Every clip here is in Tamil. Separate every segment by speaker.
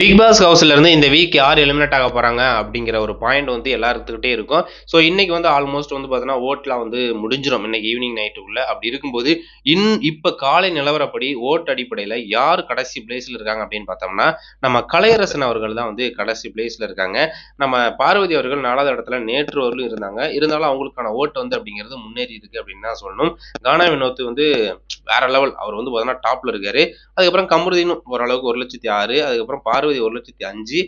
Speaker 1: பிக் பாஸ் ஹவுஸ்ல இருந்து இந்த வீக் யார் எலிமினேட் ஆக போறாங்க அப்படிங்கிற ஒரு பாயிண்ட் வந்து எல்லாத்துக்கிட்டே இருக்கும். ஸோ இன்னைக்கு வந்து ஆல்மோஸ்ட் வந்து பார்த்தீங்கன்னா ஓட்லாம் வந்து முடிஞ்சிடும் இன்னைக்கு ஈவினிங் நைட்டுக்குள்ள. அப்படி இருக்கும்போது இப்ப காலை நிலவரப்படி ஓட் அடிப்படையில் யார் கடைசி பிளேஸ்ல இருக்காங்க அப்படின்னு பார்த்தோம்னா நம்ம கலையரசன் அவர்கள் தான் வந்து கடைசி பிளேஸ்ல இருக்காங்க. நம்ம பார்வதி அவர்கள் 4வது இடத்துல நேற்று வரலும் இருந்தாங்க. இருந்தாலும் அவங்களுக்கான ஓட்டு வந்து அப்படிங்கிறது முன்னேறி இருக்கு அப்படின்னு தான் சொல்லணும். கானா வினோத் வந்து வேற லெவல். அவர் வந்து பார்த்தீங்கன்னா டாப்ல இருக்காரு. அதுக்கப்புறம் கமருதீன் ஓரளவுக்கு 1,06,000, அதுக்கப்புறம் பார்வதி 1,05,000,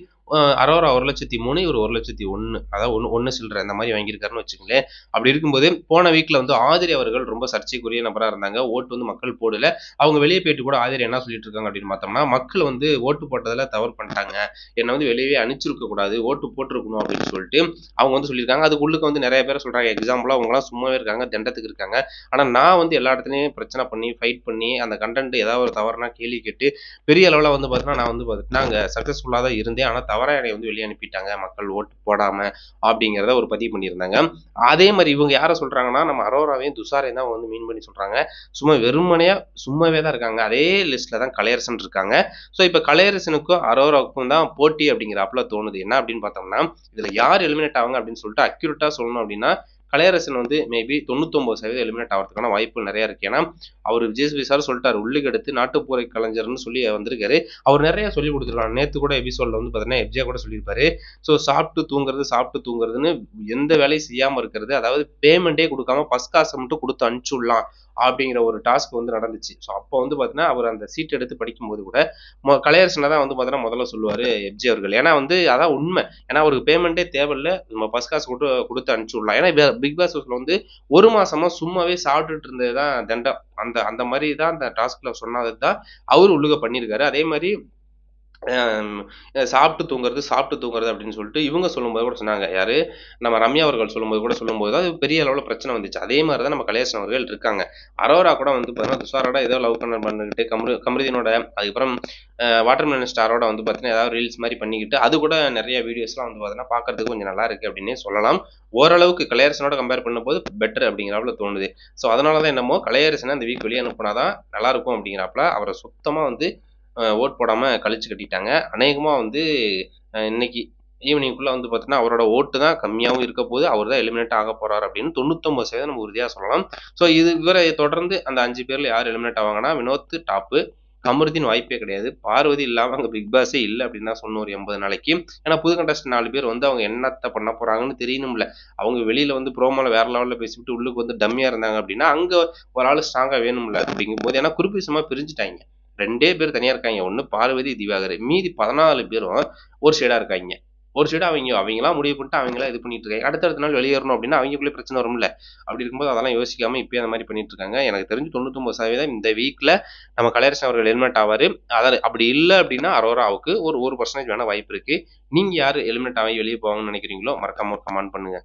Speaker 1: அரோரா 1,03,000, இவர் 1,01,000, அதாவது ஒன்னு சில்லற இந்த மாதிரி வாங்கியிருக்காருன்னு வச்சுக்கோங்களேன். அப்படி இருக்கும்போது போன வீக்ல வந்து ஆதிரி அவர்கள் ரொம்ப சர்ச்சைக்குரிய நபரா இருந்தாங்க. ஓட்டு வந்து மக்கள் போடல. அவங்க வெளியே போயிட்டு கூட ஆதிரி என்ன சொல்லிட்டு இருக்காங்க அப்படின்னு பார்த்தோம்னா, மக்கள் வந்து ஓட்டு போட்டதுல தவறு பண்ணிட்டாங்க. என்னை வந்து வெளியவே அனுப்பிச்சிருக்க கூடாது, ஓட்டு போட்டிருக்கணும் அப்படின்னு சொல்லிட்டு அவங்க வந்து சொல்லியிருக்காங்க. அதுக்கு உள்ளுக்கு வந்து நிறைய பேர் சொல்றாங்க, எக்ஸாம்பிளா அவங்கலாம் சும்மாவே இருக்காங்க, தண்டத்துக்கு இருக்காங்க. ஆனா நான் வந்து எல்லா இடத்துலயும் பிரச்சனை பண்ணி ஃபைட் பண்ணி அந்த கண்டென்ட் ஏதாவது ஒரு தவறுனா கேள்வி கேட்டு பெரிய அளவில் வந்து பார்த்தீங்கன்னா நான் வந்து பார்த்தீங்கன்னா அங்கே சக்ஸஸ்ஃபுல்லாக தான் இருந்தேன். ஆனால் தவறாக என்னை வந்து வெளியே அனுப்பிட்டாங்க மக்கள் ஓட்டு போடாம அப்படிங்கிறத ஒரு பதிவு பண்ணியிருந்தாங்க. அதே மாதிரி இவங்க யாரை சொல்றாங்கன்னா நம்ம அரோராவையும் துஷாரையும் தான் வந்து மீன் பண்ணி சொல்றாங்க. சும்மா வெறுமனையா சும்மாவே தான் இருக்காங்க. அதே லிஸ்ட்ல தான் கலையரசன் இருக்காங்க. ஸோ இப்போ கலையரசனுக்கும் அரோராவுக்கும் தான் போட்டி அப்படிங்கிறாப்புல தோணுது. என்ன அப்படின்னு பார்த்தோம்னா இதுல யார் எலிமினேட் ஆவாங்க அப்படின்னு சொல்லிட்டு அக்யூரேட்டா சொல்லணும் அப்படின்னா கலையரசன் வந்து மேபி 99% எலிமினேட் ஆகிறதுக்கான வாய்ப்புகள் நிறைய இருக்கு. ஏன்னா அவர் விஜய் சார் சொல்லிட்டாரு, உள்ளுக்கு எடுத்து நாட்டுப்புற கலைஞர்னு சொல்லி வந்திருக்காரு. அவர் நிறைய சொல்லி கொடுத்துருக்காங்க. நேத்து கூட எபிசோட்ல வந்து பார்த்தீங்கன்னா எஃப்ஜே கூட சொல்லியிருப்பாரு. ஸோ சாப்பிட்டு தூங்குறதுன்னு எந்த வேலையும் செய்யாம இருக்கிறது, அதாவது பேமெண்ட்டே கொடுக்காம பஸ் காசை மட்டும் கொடுத்து அனுப்பிச்சுடலாம் அப்படிங்கிற ஒரு டாஸ்க் வந்து நடந்துச்சு. ஸோ அப்போ வந்து பார்த்தீங்கன்னா அவர் அந்த சீட் எடுத்து படிக்கும்போது கூட கலையரசனை தான் வந்து பார்த்தீங்கன்னா முதல்ல சொல்லுவாரு எஃப்ஜே அவர்கள். ஏன்னா வந்து அதான் உண்மை. ஏன்னா அவருக்கு பேமெண்ட்டே தேவையில்ல, நம்ம பஸ் காசு கொடுத்து அனுப்பிச்சுடலாம். ஏன்னா பிக் பாஸ் ஹவுஸ்ல வந்து ஒரு மாசமா சும்மாவே சாப்பிட்டுட்டு இருந்தது தான் தண்டம். அந்த அந்த மாதிரி தான் அந்த டாஸ்க்ல சொன்னது தான் அவரு உள்ளுக பண்ணியிருக்காரு. அதே மாதிரி சாப்பிட்டு தூங்குறது அப்படின்னு சொல்லிட்டு இவங்க சொல்லும்போது கூட சொன்னாங்க. யாரு? நம்ம ரம்யா அவர்கள் சொல்லும்போது தான் அது பெரிய அளவுல பிரச்சனை வந்துச்சு. அதே மாதிரி தான் நம்ம கலையரசன் அவர்கள் இருக்காங்க. அரோரா கூட வந்து பார்த்தீங்கன்னா, துஷாரோட ஏதோ லவ் பண்ணிக்கிட்டு கமருதீனோட அதுக்கப்புறம் வாட்டர்மெலன் ஸ்டாரோட வந்து பார்த்தீங்கன்னா, ஏதாவது ரீல்ஸ் மாதிரி பண்ணிக்கிட்டு அது கூட நிறைய வீடியோஸ்லாம் வந்து பார்த்தீங்கன்னா, பார்க்கறதுக்கு கொஞ்சம் நல்லா இருக்கு அப்படின்னே சொல்லலாம். ஓரளவுக்கு கலையரசனோட கம்பேர் பண்ணும்போது பெட்டர் அப்படிங்கிறாப்புல தோணுது. ஸோ அதனால தான் என்னமோ கலையரசனை இந்த வீக் வெளியே அனுப்புனா தான் நல்லாயிருக்கும் அப்படிங்கிறாப்புல அவரை சுத்தமா வந்து ஓட் போடாம கழிச்சு கட்டிட்டாங்க. அநேகமா வந்து இன்னைக்கு ஈவினிங்குள்ள வந்து பார்த்தீங்கன்னா, அவரோட ஓட்டு தான் கம்மியாவும் இருக்க போது. அவர் தான் எலிமினேட் ஆக போறாரு அப்படின்னு 99% நம்ம உறுதியா சொல்லலாம். ஸோ இவரை தொடர்ந்து அந்த 5 பேர்ல யார் எலிமினேட் ஆவாங்கன்னா, வினோத் டாப்பு. கமருதீன் வாய்ப்பே கிடையாது. பார்வதி இல்லாம அங்க பிக் பாஸே இல்ல அப்படின்னு தான் சொல்லணும் ஒரு 80 நாளைக்கு. ஏன்னா புது கண்டஸ்டன்ட் 4 பேர் வந்து அவங்க என்னத்த பண்ண போறாங்கன்னு தெரியணும்ல. அவங்க வெளியில வந்து ப்ரோமோல வேற லெவல்ல பேசிவிட்டு உள்ளுக்கு வந்து டம்மியா இருந்தாங்க அப்படின்னா, அங்க ஒரு ஆளு ஸ்ட்ராங்கா வேணும்ல அப்படிங்கும்போது ஏன்னா குரூப்பிசமா பிரிஞ்சுட்டாய்ங்க. 2 பேர் தனியா இருக்காய்ங்க. ஒண்ணு பார்வதி, திவாகர். மீதி 14 பேரும் ஒரு சைடா இருக்காய்ங்க. ஒரு சைடு அவங்களா முடிவு பண்ணிட்டு அவங்களா இது பண்ணிட்டு இருக்காங்க. அடுத்த நாள் வெளியேறணும் அப்படின்னா அவங்களுக்குள்ளே பிரச்சனை வரும்ல. அப்படி இருக்கும்போது அதெல்லாம் யோசிக்காம இப்பயே அந்த மாதிரி பண்ணிட்டு இருக்காங்க. எனக்கு தெரிஞ்சு 99% இந்த வீக்ல நம்ம கலையரசன் அவர்கள் எலிமினேட் ஆவாரு. அதாவது அப்படி இல்ல அப்படின்னா அரோராவுக்கு ஒரு 1% வேணா வாய்ப்பு இருக்கு. நீங்க யாரு எலிமினேட் ஆகி வெளிய போவாங்கன்னு நினைக்கிறீங்களோ மறக்காம ஒரு கமெண்ட் பண்ணுங்க.